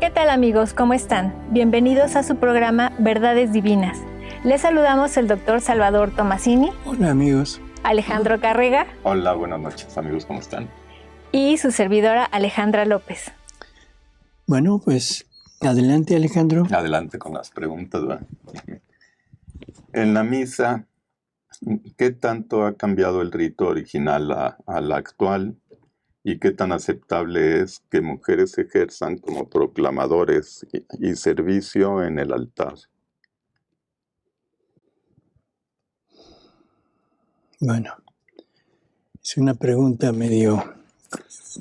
¿Qué tal amigos? ¿Cómo están? Bienvenidos a su programa Verdades Divinas. Les saludamos el doctor Salvador Tomasini. Hola amigos. Alejandro Carrega. Hola, buenas noches amigos, ¿cómo están? Y su servidora Alejandra López. Bueno, pues adelante Alejandro. Adelante con las preguntas, ¿verdad? En la misa, ¿qué tanto ha cambiado el rito original a la actual? ¿Y qué tan aceptable es que mujeres ejerzan como proclamadores y servicio en el altar? Bueno, es una pregunta medio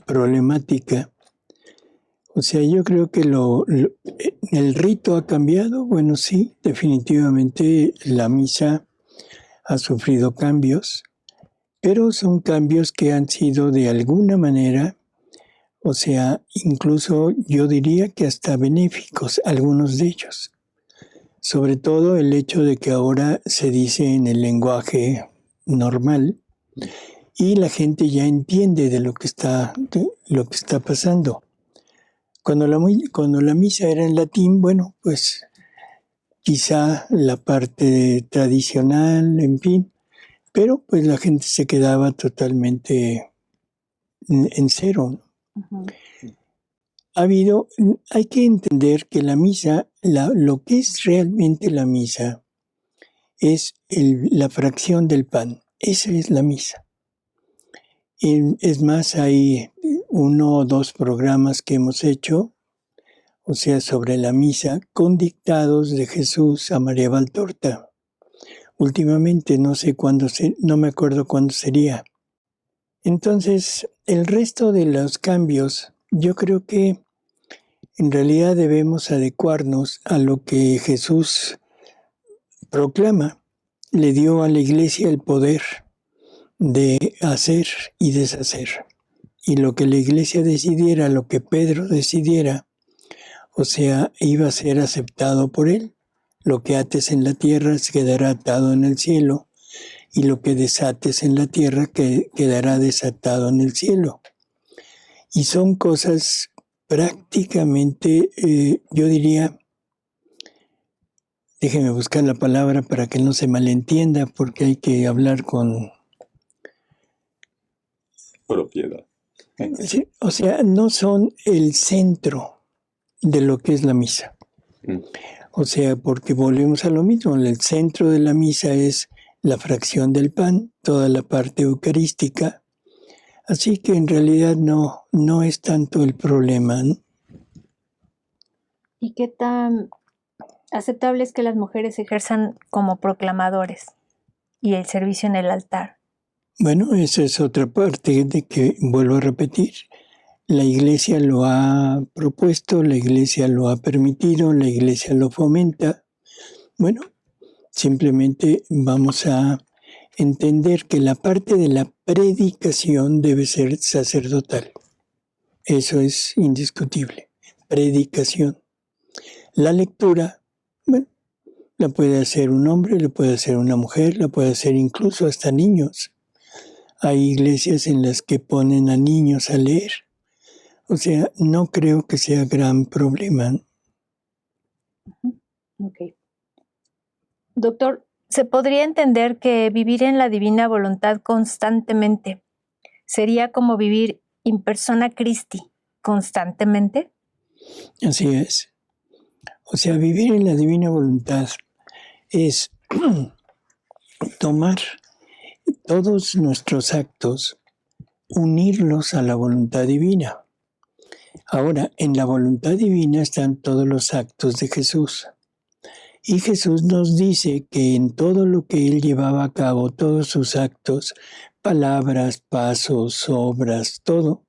problemática. O sea, yo creo que el rito ha cambiado. Bueno, sí, definitivamente la misa ha sufrido cambios, pero son cambios que han sido de alguna manera, o sea, incluso yo diría que hasta benéficos, algunos de ellos. Sobre todo el hecho de que ahora se dice en el lenguaje normal y la gente ya entiende de lo que está pasando. Cuando la misa era en latín, bueno, pues quizá la parte tradicional, en fin, pero pues la gente se quedaba totalmente en cero. Uh-huh. Hay que entender que la misa, lo que es realmente la misa, es la fracción del pan. Esa es la misa. Es más, hay 1 o 2 programas que hemos hecho, o sea, sobre la misa, con dictados de Jesús a María Valtorta. Últimamente, no me acuerdo cuándo sería. Entonces, el resto de los cambios, yo creo que en realidad debemos adecuarnos a lo que Jesús proclama. Le dio a la Iglesia el poder de hacer y deshacer. Y lo que la Iglesia decidiera, lo que Pedro decidiera, o sea, iba a ser aceptado por él. Lo que ates en la tierra se quedará atado en el cielo, y lo que desates en la tierra quedará desatado en el cielo. Y son cosas prácticamente, yo diría, déjeme buscar la palabra para que no se malentienda, porque hay que hablar con propiedad. Sí, o sea, no son el centro de lo que es la misa. O sea, porque volvemos a lo mismo, el centro de la misa es la fracción del pan, toda la parte eucarística. Así que en realidad no es tanto el problema, ¿no? ¿Y qué tan aceptable es que las mujeres ejerzan como proclamadores y el servicio en el altar? Bueno, esa es otra parte de que, vuelvo a repetir, la Iglesia lo ha propuesto, la Iglesia lo ha permitido, la Iglesia lo fomenta. Bueno, simplemente vamos a entender que la parte de la predicación debe ser sacerdotal. Eso es indiscutible. Predicación. La lectura, bueno, la puede hacer un hombre, la puede hacer una mujer, la puede hacer incluso hasta niños. Hay iglesias en las que ponen a niños a leer. O sea, no creo que sea gran problema. Ok. Doctor, ¿se podría entender que vivir en la divina voluntad constantemente sería como vivir in persona Christi constantemente? Así es. O sea, vivir en la divina voluntad es tomar todos nuestros actos, unirlos a la voluntad divina. Ahora, en la voluntad divina están todos los actos de Jesús. Y Jesús nos dice que en todo lo que Él llevaba a cabo, todos sus actos, palabras, pasos, obras, todo,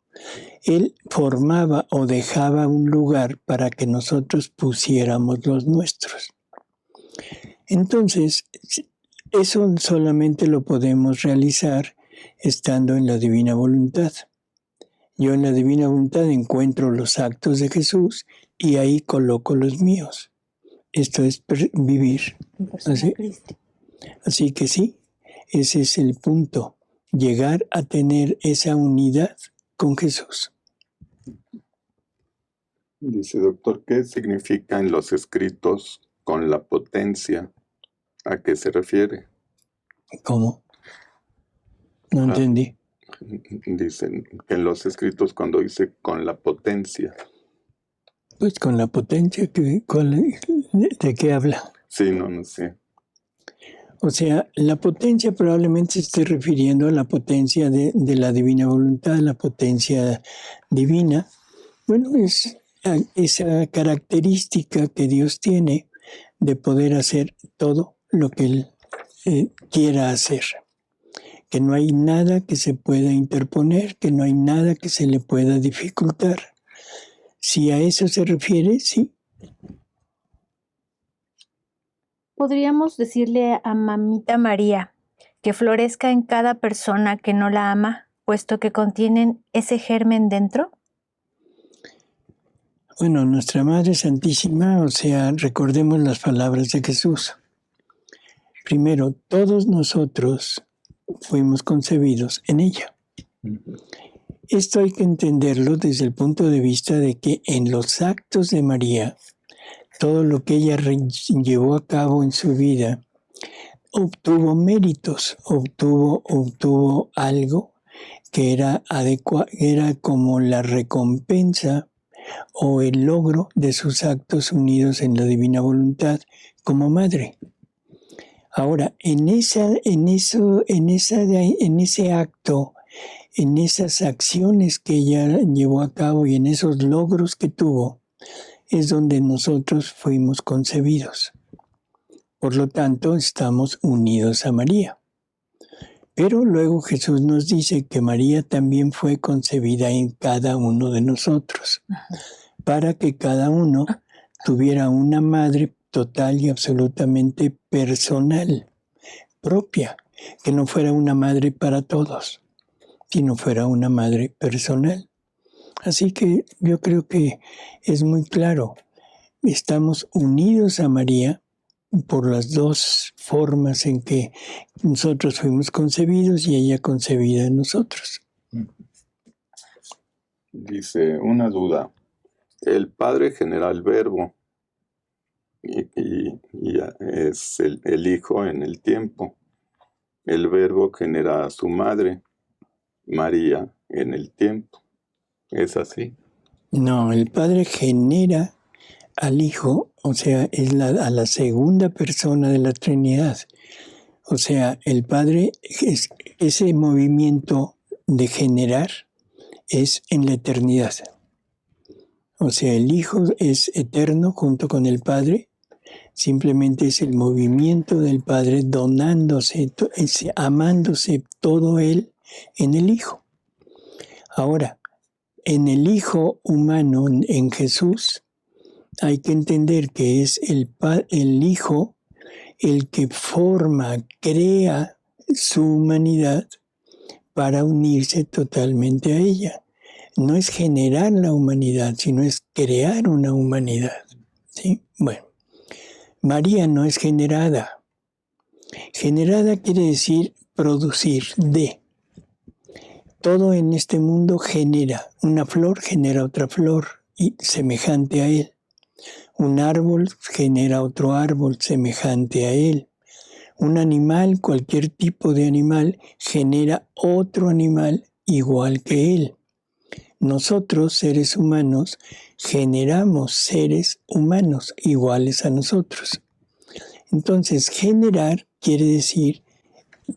Él formaba o dejaba un lugar para que nosotros pusiéramos los nuestros. Entonces, eso solamente lo podemos realizar estando en la divina voluntad. Yo en la divina voluntad encuentro los actos de Jesús y ahí coloco los míos. Esto es vivir. Así que sí, ese es el punto. Llegar a tener esa unidad con Jesús. Dice, doctor, ¿qué significa en los escritos con la potencia? ¿A qué se refiere? ¿Cómo? No entendí. Dicen que en los escritos cuando dice con la potencia. Pues con la potencia, ¿de qué habla? Sí, no sé. O sea, la potencia probablemente se esté refiriendo a la potencia de la divina voluntad, la potencia divina. Bueno, es esa característica que Dios tiene de poder hacer todo lo que Él quiera hacer. Que no hay nada que se pueda interponer, que no hay nada que se le pueda dificultar. Si a eso se refiere, sí. Podríamos decirle a Mamita María que florezca en cada persona que no la ama, puesto que contienen ese germen dentro. Bueno, nuestra Madre Santísima, o sea, recordemos las palabras de Jesús. Primero, todos nosotros fuimos concebidos en ella. Esto hay que entenderlo desde el punto de vista de que en los actos de María, todo lo que ella llevó a cabo en su vida, obtuvo méritos, obtuvo algo que era como la recompensa o el logro de sus actos unidos en la divina voluntad como madre. Ahora, en ese acto, en esas acciones que ella llevó a cabo y en esos logros que tuvo, es donde nosotros fuimos concebidos. Por lo tanto, estamos unidos a María. Pero luego Jesús nos dice que María también fue concebida en cada uno de nosotros, para que cada uno tuviera una madre total y absolutamente personal, propia, que no fuera una madre para todos, sino fuera una madre personal. Así que yo creo que es muy claro, estamos unidos a María por las dos formas en que nosotros fuimos concebidos y ella concebida en nosotros. Dice, una duda. El Padre genera el Verbo y es el Hijo en el tiempo. El Verbo genera a su madre, María, en el tiempo. ¿Es así? No, el Padre genera al Hijo, o sea, es a la segunda persona de la Trinidad. O sea, el Padre, ese movimiento de generar es en la eternidad. O sea, el Hijo es eterno junto con el Padre, simplemente es el movimiento del Padre donándose, amándose todo Él en el Hijo. Ahora, en el Hijo humano, en Jesús, hay que entender que es el Hijo el que crea su humanidad para unirse totalmente a ella. No es generar la humanidad, sino es crear una humanidad. ¿Sí? Bueno, María no es generada. Generada quiere decir producir de. Todo en este mundo genera. Una flor genera otra flor y semejante a él. Un árbol genera otro árbol semejante a él. Un animal, cualquier tipo de animal, genera otro animal igual que él. Nosotros, seres humanos, generamos seres humanos iguales a nosotros. Entonces, generar quiere decir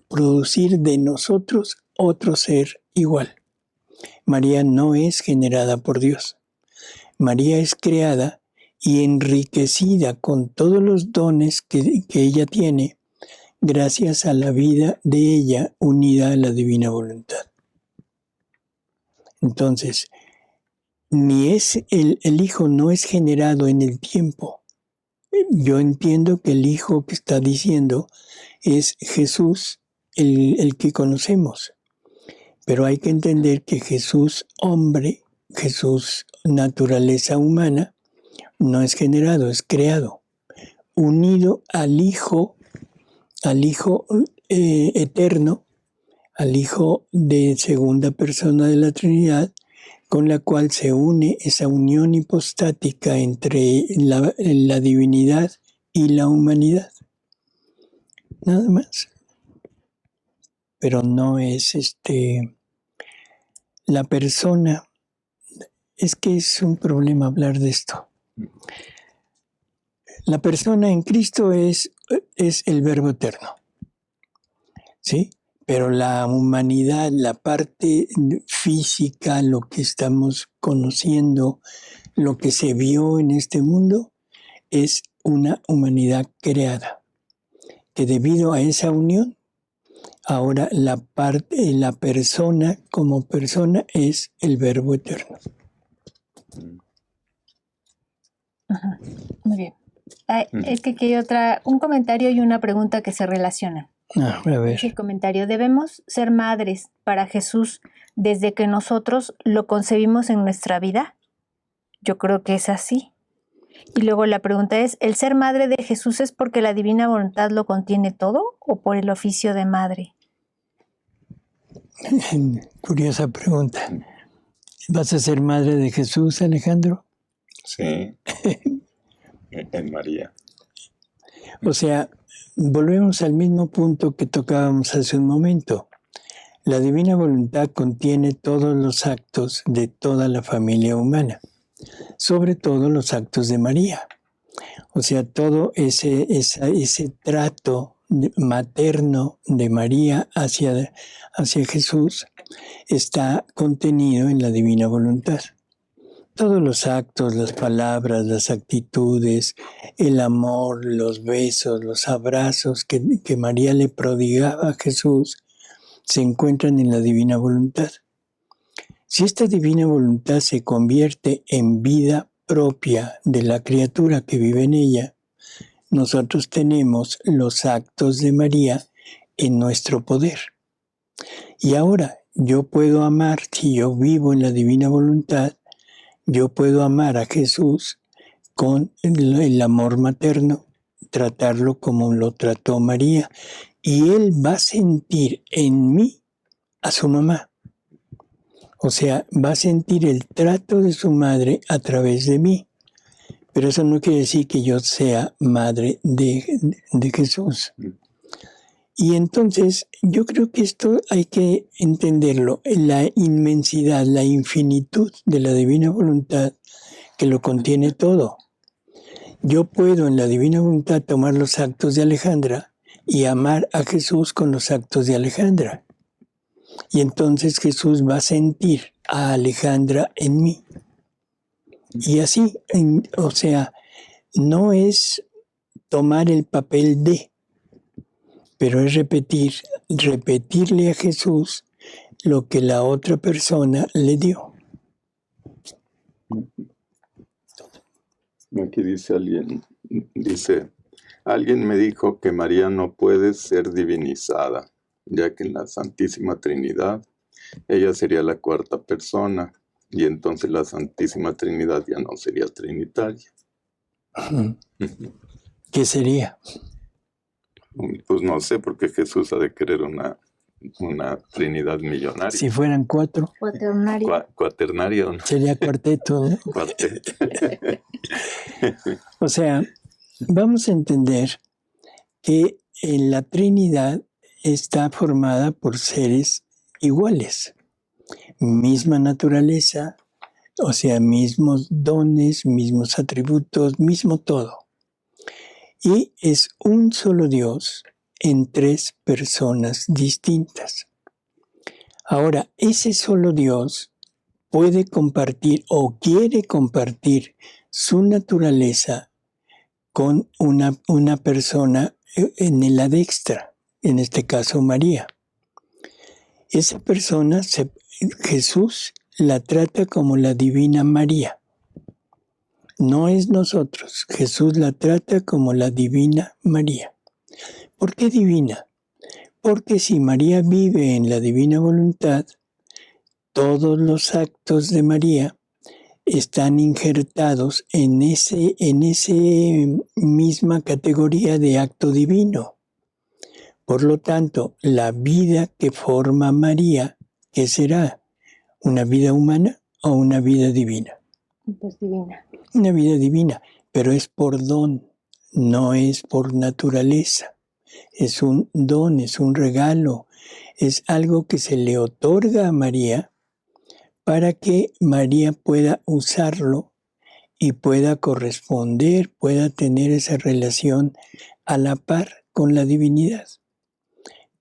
producir de nosotros otro ser igual. María no es generada por Dios. María es creada y enriquecida con todos los dones que ella tiene gracias a la vida de ella unida a la divina voluntad. Entonces, el Hijo no es generado en el tiempo. Yo entiendo que el Hijo que está diciendo es Jesús, el que conocemos. Pero hay que entender que Jesús, hombre, Jesús, naturaleza humana, no es generado, es creado, unido al Hijo eterno, al Hijo de segunda persona de la Trinidad, con la cual se une esa unión hipostática entre la divinidad y la humanidad. Nada más. Pero no es la persona. Es que es un problema hablar de esto. La persona en Cristo es el Verbo eterno, ¿sí? Pero la humanidad, la parte física, lo que estamos conociendo, lo que se vio en este mundo, es una humanidad creada, que debido a esa unión, ahora la persona como persona es el Verbo eterno. Ajá. Muy bien. Es que aquí hay un comentario y una pregunta que se relacionan. A ver. El comentario: ¿debemos ser madres para Jesús desde que nosotros lo concebimos en nuestra vida? Yo creo que es así. Y luego la pregunta es: ¿el ser madre de Jesús es porque la divina voluntad lo contiene todo o por el oficio de madre? Curiosa pregunta. ¿Vas a ser madre de Jesús, Alejandro? Sí, en María. O sea, volvemos al mismo punto que tocábamos hace un momento. La divina voluntad contiene todos los actos de toda la familia humana, sobre todo los actos de María. O sea, todo ese trato materno de María hacia Jesús está contenido en la divina voluntad. Todos los actos, las palabras, las actitudes, el amor, los besos, los abrazos que María le prodigaba a Jesús se encuentran en la divina voluntad. Si esta divina voluntad se convierte en vida propia de la criatura que vive en ella, nosotros tenemos los actos de María en nuestro poder. Y ahora yo puedo amar, si yo vivo en la divina voluntad, yo puedo amar a Jesús con el amor materno, tratarlo como lo trató María, y Él va a sentir en mí a su mamá. O sea, va a sentir el trato de su madre a través de mí. Pero eso no quiere decir que yo sea madre de Jesús. Y entonces yo creo que esto hay que entenderlo, la inmensidad, la infinitud de la divina voluntad que lo contiene todo. Yo puedo en la divina voluntad tomar los actos de Alejandra y amar a Jesús con los actos de Alejandra. Y entonces Jesús va a sentir a Alejandra en mí. Y así, o sea, no es tomar el papel de, pero es repetirle a Jesús lo que la otra persona le dio. Aquí alguien me dijo que María no puede ser divinizada, ya que en la Santísima Trinidad ella sería la cuarta persona, y entonces la Santísima Trinidad ya no sería trinitaria. ¿Qué sería? Pues no sé, porque Jesús ha de querer una Trinidad millonaria. Si fueran 4. Cuaternaria. ¿No? Sería cuarteto, ¿no? Cuarteto. O sea, vamos a entender que la Trinidad está formada por seres iguales, misma naturaleza, o sea, mismos dones, mismos atributos, mismo todo. Y es un solo Dios en 3 personas distintas. Ahora, ese solo Dios puede compartir o quiere compartir su naturaleza con una persona en el adextra, en este caso María. Esa persona, Jesús la trata como la Divina María. No es nosotros, Jesús la trata como la Divina María. ¿Por qué divina? Porque si María vive en la divina voluntad, todos los actos de María están injertados en ese misma categoría de acto divino. Por lo tanto, la vida que forma María, ¿qué será? ¿Una vida humana o una vida divina? Pues divina. Una vida divina, pero es por don, no es por naturaleza. Es un don, es un regalo, es algo que se le otorga a María para que María pueda usarlo y pueda corresponder, pueda tener esa relación a la par con la divinidad.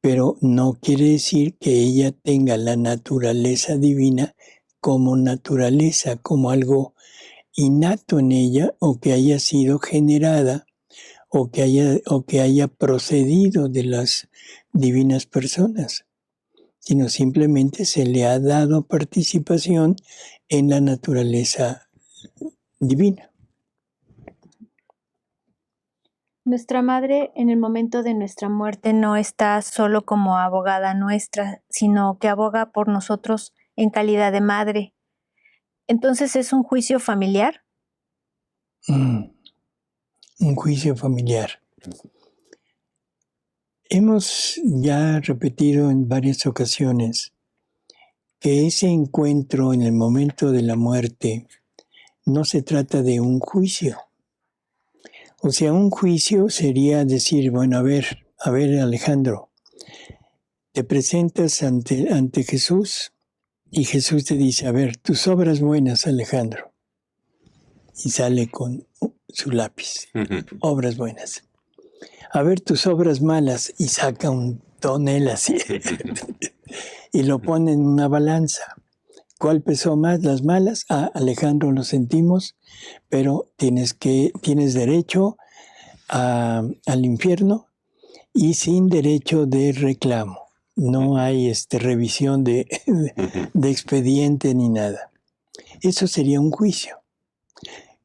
Pero no quiere decir que ella tenga la naturaleza divina como naturaleza, como algo innato en ella, o que haya sido generada, o que haya procedido de las divinas personas, sino simplemente se le ha dado participación en la naturaleza divina. Nuestra madre en el momento de nuestra muerte no está solo como abogada nuestra, sino que aboga por nosotros en calidad de madre. Entonces, ¿es un juicio familiar? Un juicio familiar. Hemos ya repetido en varias ocasiones que ese encuentro en el momento de la muerte no se trata de un juicio. O sea, un juicio sería decir, bueno, a ver Alejandro, te presentas ante Jesús y Jesús te dice, a ver, tus obras buenas, Alejandro. Y sale con su lápiz, obras buenas. A ver tus obras malas, y saca un tonel así y lo pone en una balanza. ¿Cuál pesó más, las malas? Ah, Alejandro, lo sentimos, pero tienes derecho al infierno y sin derecho de reclamo. No hay revisión de expediente ni nada. Eso sería un juicio.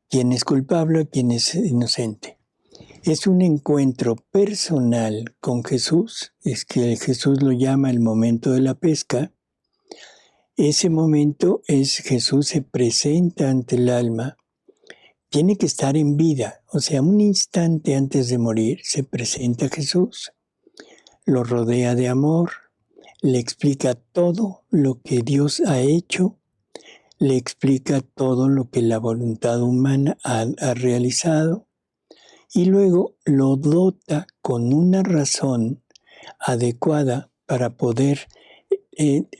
¿Quién es culpable, quién es inocente? Es un encuentro personal con Jesús, es que Jesús lo llama el momento de la pesca. Ese momento es Jesús se presenta ante el alma, tiene que estar en vida, o sea, un instante antes de morir se presenta Jesús, lo rodea de amor, le explica todo lo que Dios ha hecho, le explica todo lo que la voluntad humana ha realizado, y luego lo dota con una razón adecuada para poder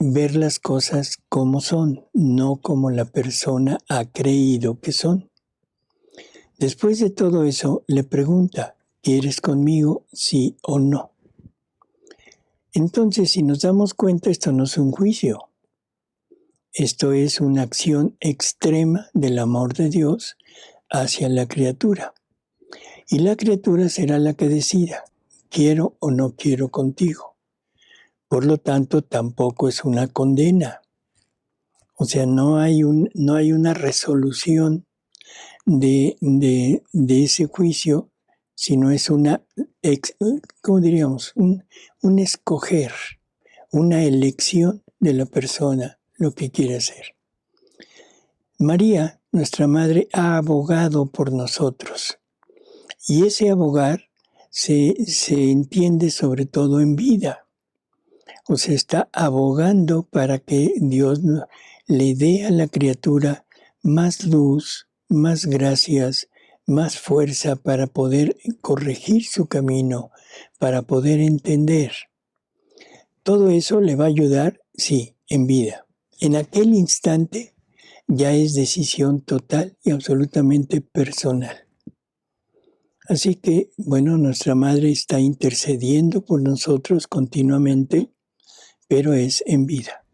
ver las cosas como son, no como la persona ha creído que son. Después de todo eso, le pregunta, ¿quieres conmigo, sí o no? Entonces, si nos damos cuenta, esto no es un juicio. Esto es una acción extrema del amor de Dios hacia la criatura. Y la criatura será la que decida, quiero o no quiero contigo. Por lo tanto, tampoco es una condena. O sea, no hay una resolución de ese juicio, sino es ¿cómo diríamos? Un escoger, una elección de la persona, lo que quiere hacer. María, nuestra madre, ha abogado por nosotros. Y ese abogar se entiende sobre todo en vida. O sea, está abogando para que Dios le dé a la criatura más luz, más gracias, más fuerza para poder corregir su camino, para poder entender. Todo eso le va a ayudar, sí, en vida. En aquel instante ya es decisión total y absolutamente personal. Así que, bueno, nuestra madre está intercediendo por nosotros continuamente, pero es en vida.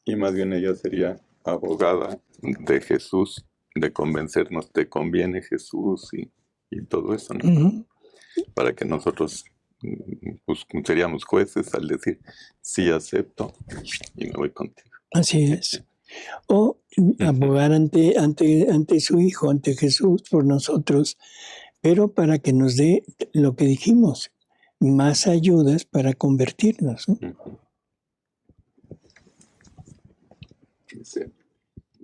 Y más bien ella sería abogada de Jesús, de convencernos, te conviene Jesús y todo eso, ¿no? Uh-huh. Para que nosotros pues, seríamos jueces al decir, sí acepto y me voy contigo. Así es. O abogar ante su Hijo, ante Jesús, por nosotros, pero para que nos dé lo que dijimos, más ayudas para convertirnos, ¿no? Dice,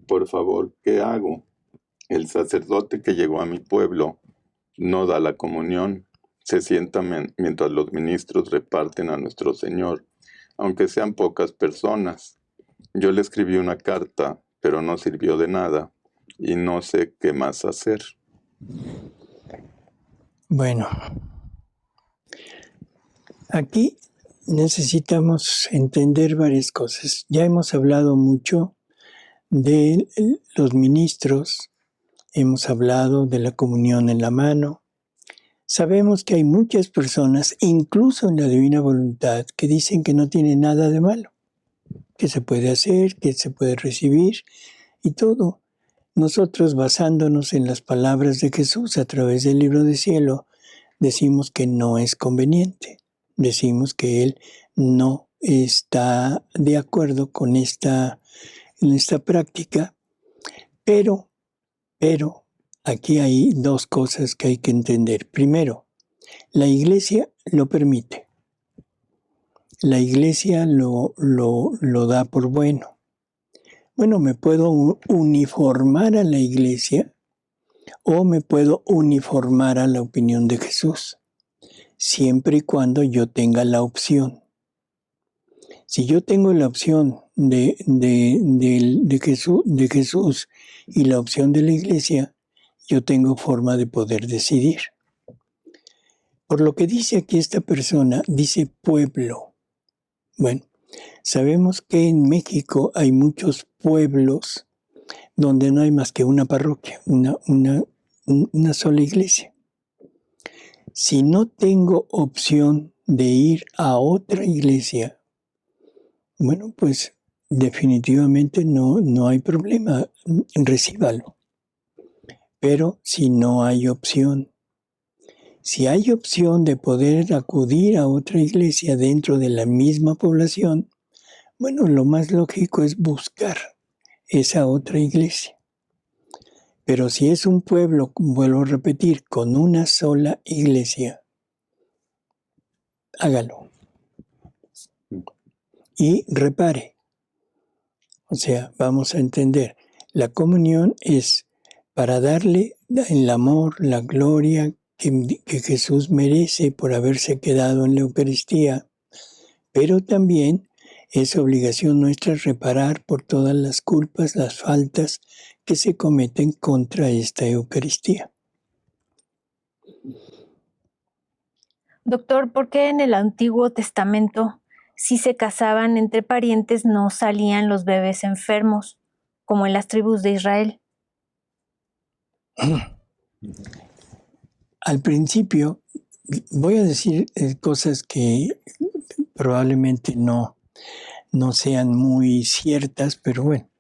por favor, ¿qué hago? El sacerdote que llegó a mi pueblo no da la comunión, se sienta mientras los ministros reparten a nuestro Señor, aunque sean pocas personas. Yo le escribí una carta pero no sirvió de nada y no sé qué más hacer. Bueno, aquí necesitamos entender varias cosas. Ya hemos hablado mucho de los ministros, hemos hablado de la comunión en la mano. Sabemos que hay muchas personas, incluso en la divina voluntad, que dicen que no tiene nada de malo, que se puede hacer, que se puede recibir y todo. Nosotros, basándonos en las palabras de Jesús a través del libro del cielo, decimos que no es conveniente. Decimos que Él no está de acuerdo con esta práctica, pero aquí hay dos cosas que hay que entender. Primero, la Iglesia lo permite. La Iglesia lo da por bueno. Bueno, me puedo uniformar a la Iglesia o me puedo uniformar a la opinión de Jesús, siempre y cuando yo tenga la opción. Si yo tengo la opción de Jesús y la opción de la Iglesia, yo tengo forma de poder decidir. Por lo que dice aquí esta persona, dice pueblo. Bueno, sabemos que en México hay muchos pueblos donde no hay más que una parroquia, una sola iglesia. Si no tengo opción de ir a otra iglesia, bueno, pues definitivamente no hay problema, recíbalo. Pero si no hay opción, si hay opción de poder acudir a otra iglesia dentro de la misma población, bueno, lo más lógico es buscar esa otra iglesia. Pero si es un pueblo, vuelvo a repetir, con una sola iglesia, hágalo. Y repare. O sea, vamos a entender, la comunión es para darle el amor, la gloria que Jesús merece por haberse quedado en la Eucaristía, pero también es obligación nuestra reparar por todas las culpas, las faltas que se cometen contra esta Eucaristía. Doctor, ¿por qué en el Antiguo Testamento, si se casaban entre parientes, no salían los bebés enfermos, como en las tribus de Israel? Al principio, voy a decir cosas que probablemente no sean muy ciertas, pero bueno.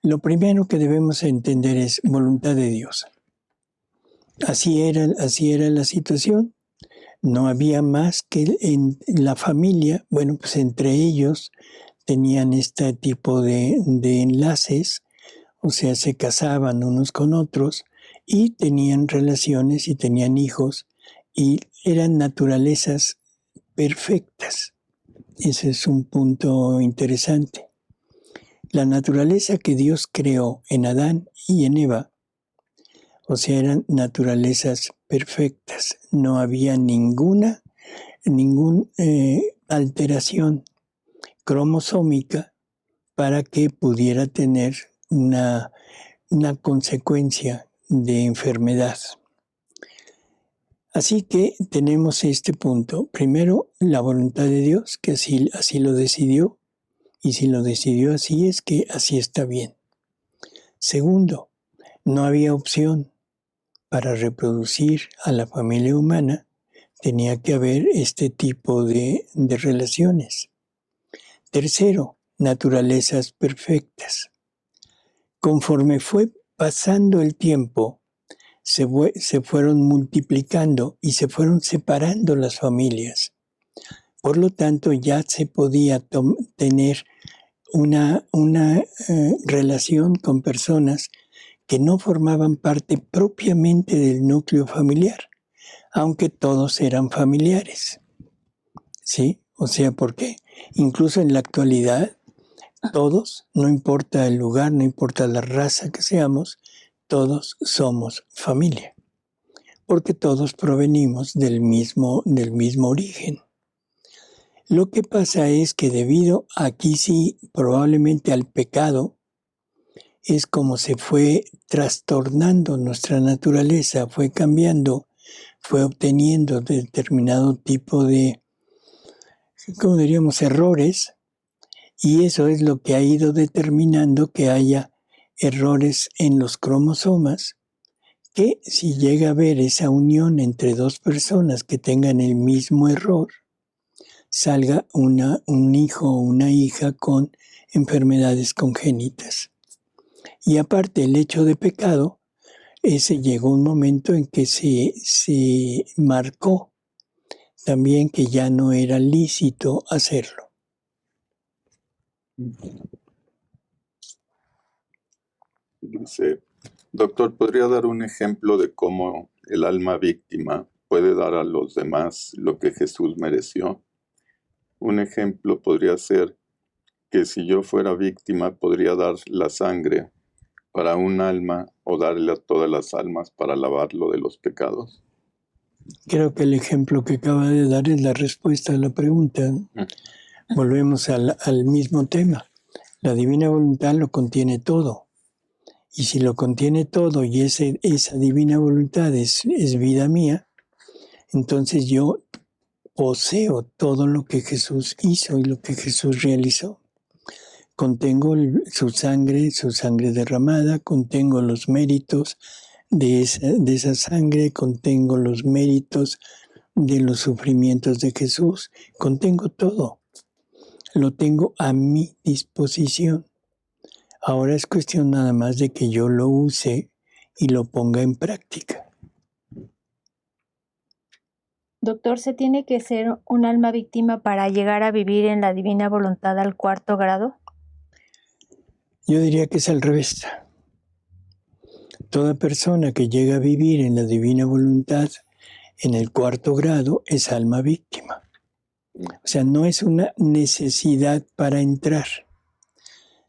Lo primero que debemos entender es voluntad de Dios. Así era la situación. No había más que en la familia, bueno, pues entre ellos tenían este tipo de enlaces, o sea, se casaban unos con otros y tenían relaciones y tenían hijos y eran naturalezas perfectas. Ese es un punto interesante. La naturaleza que Dios creó en Adán y en Eva, o sea, eran naturalezas perfectas. No había ninguna alteración cromosómica para que pudiera tener una consecuencia de enfermedad. Así que tenemos este punto. Primero, la voluntad de Dios, que así lo decidió, y si lo decidió así es que así está bien. Segundo, no había opción. Para reproducir a la familia humana tenía que haber este tipo de relaciones. Tercero, naturalezas perfectas. Conforme fue pasando el tiempo, se fueron multiplicando y se fueron separando las familias. Por lo tanto, ya se podía tener una relación con personas que no formaban parte propiamente del núcleo familiar, aunque todos eran familiares. ¿Sí? O sea, ¿por qué? Incluso en la actualidad, todos, no importa el lugar, no importa la raza que seamos, todos somos familia, porque todos provenimos del mismo origen. Lo que pasa es que debido aquí sí probablemente al pecado, es como se fue trastornando nuestra naturaleza, fue cambiando, fue obteniendo determinado tipo de, ¿cómo diríamos?, errores, y eso es lo que ha ido determinando que haya errores en los cromosomas, que si llega a haber esa unión entre dos personas que tengan el mismo error, salga un hijo o una hija con enfermedades congénitas. Y aparte, el hecho de pecado, ese llegó un momento en que se marcó también que ya no era lícito hacerlo. Dice, doctor, ¿podría dar un ejemplo de cómo el alma víctima puede dar a los demás lo que Jesús mereció? Un ejemplo podría ser que si yo fuera víctima, podría dar la sangre para un alma o darle a todas las almas para lavarlo de los pecados. Creo que el ejemplo que acaba de dar es la respuesta a la pregunta. Volvemos al mismo tema. La divina voluntad lo contiene todo. Y si lo contiene todo y esa divina voluntad es vida mía, entonces yo poseo todo lo que Jesús hizo y lo que Jesús realizó. Contengo su sangre derramada, contengo los méritos de esa sangre, contengo los méritos de los sufrimientos de Jesús, contengo todo. Lo tengo a mi disposición. Ahora es cuestión nada más de que yo lo use y lo ponga en práctica. Doctor, ¿se tiene que ser un alma víctima para llegar a vivir en la divina voluntad al 4º grado? Yo diría que es al revés. Toda persona que llega a vivir en la divina voluntad en el 4º grado es alma víctima. O sea, no es una necesidad para entrar,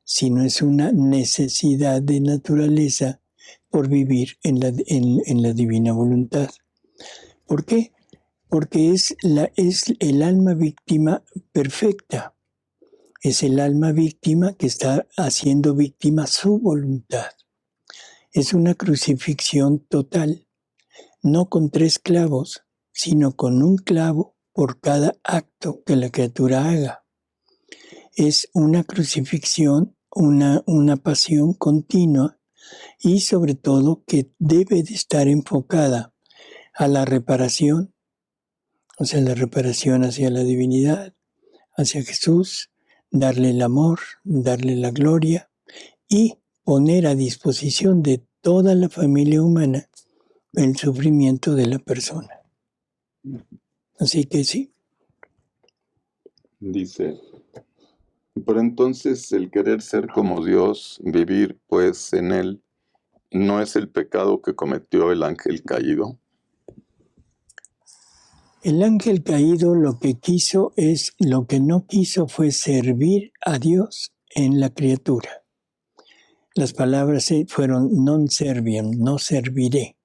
sino es una necesidad de naturaleza por vivir en la divina voluntad. ¿Por qué? Porque es el alma víctima perfecta. Es el alma víctima que está haciendo víctima su voluntad. Es una crucifixión total, no con 3 clavos, sino con un clavo por cada acto que la criatura haga. Es una crucifixión, una pasión continua y sobre todo que debe de estar enfocada a la reparación, o sea, la reparación hacia la divinidad, hacia Jesús, darle el amor, darle la gloria y poner a disposición de toda la familia humana el sufrimiento de la persona. Así que sí. Dice, pero entonces el querer ser como Dios, vivir pues en Él, ¿no es el pecado que cometió el ángel caído? El ángel caído lo que no quiso fue servir a Dios en la criatura. Las palabras fueron non serviam, no serviré.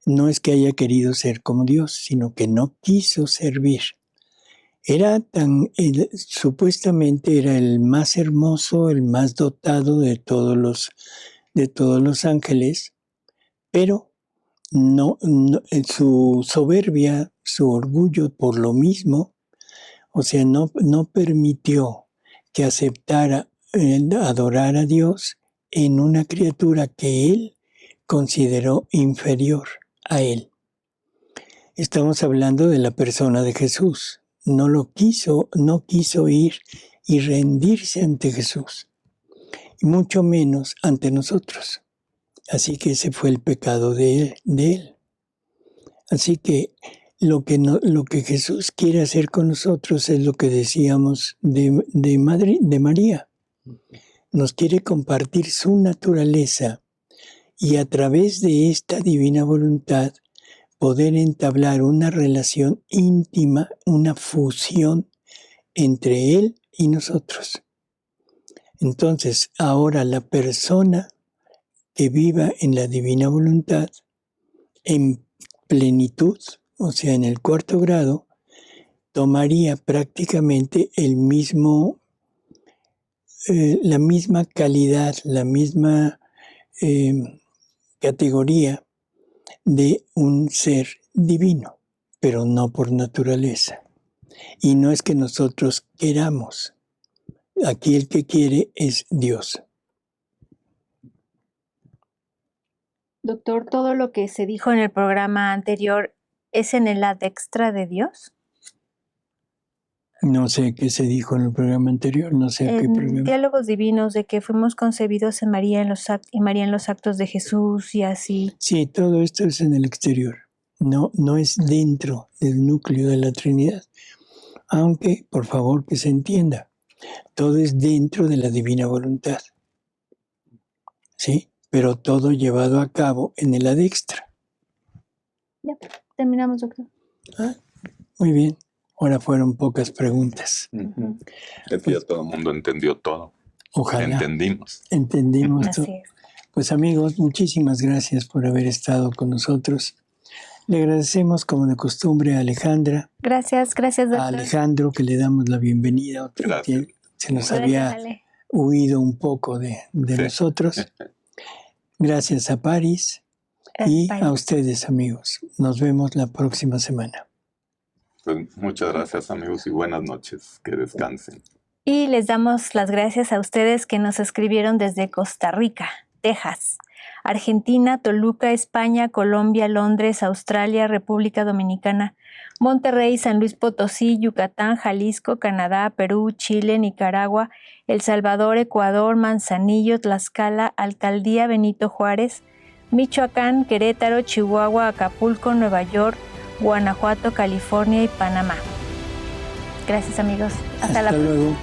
No es que haya querido ser como Dios, sino que no quiso servir. Supuestamente era el más hermoso, el más dotado de todos los ángeles, pero no, su soberbia, su orgullo por lo mismo, o sea, no permitió que aceptara adorar a Dios en una criatura que él consideró inferior a él. Estamos hablando de la persona de Jesús. No quiso ir y rendirse ante Jesús, y mucho menos ante nosotros. Así que ese fue el pecado de él. Así que lo que Jesús quiere hacer con nosotros es lo que decíamos de María. Nos quiere compartir su naturaleza y a través de esta divina voluntad poder entablar una relación íntima, una fusión entre Él y nosotros. Entonces, ahora la persona que viva en la divina voluntad, en plenitud, o sea, en el 4º grado, tomaría prácticamente el mismo la misma calidad, la misma categoría de un ser divino, pero no por naturaleza. Y no es que nosotros queramos. Aquí el que quiere es Dios. Doctor, ¿todo lo que se dijo en el programa anterior es en el ad extra de Dios? No sé qué se dijo en el programa anterior, no sé qué En programa. Diálogos Divinos, de que fuimos concebidos en María y María en los actos de Jesús y así. Sí, todo esto es en el exterior. No es dentro del núcleo de la Trinidad. Aunque, por favor, que se entienda, todo es dentro de la divina voluntad. ¿Sí? Pero todo llevado a cabo en el ad extra. Ya, terminamos, doctor. Muy bien. Ahora fueron pocas preguntas. Es que ya todo el mundo entendió todo. Ojalá. Entendimos todo. Así es. Pues amigos, muchísimas gracias por haber estado con nosotros. Le agradecemos como de costumbre a Alejandra, Gracias, doctor. a Alejandro, que le damos la bienvenida. Gracias. Se nos Gracias, había Ale. huido un poco de Sí. nosotros. Gracias a Paris y Bye. a ustedes, amigos. Nos vemos la próxima semana. Pues muchas gracias, amigos, y buenas noches. Que descansen. Y les damos las gracias a ustedes que nos escribieron desde Costa Rica, Texas, Argentina, Toluca, España, Colombia, Londres, Australia, República Dominicana, Monterrey, San Luis Potosí, Yucatán, Jalisco, Canadá, Perú, Chile, Nicaragua, El Salvador, Ecuador, Manzanillo, Tlaxcala, Alcaldía Benito Juárez, Michoacán, Querétaro, Chihuahua, Acapulco, Nueva York, Guanajuato, California y Panamá. Gracias, amigos. Hasta la próxima. Luego.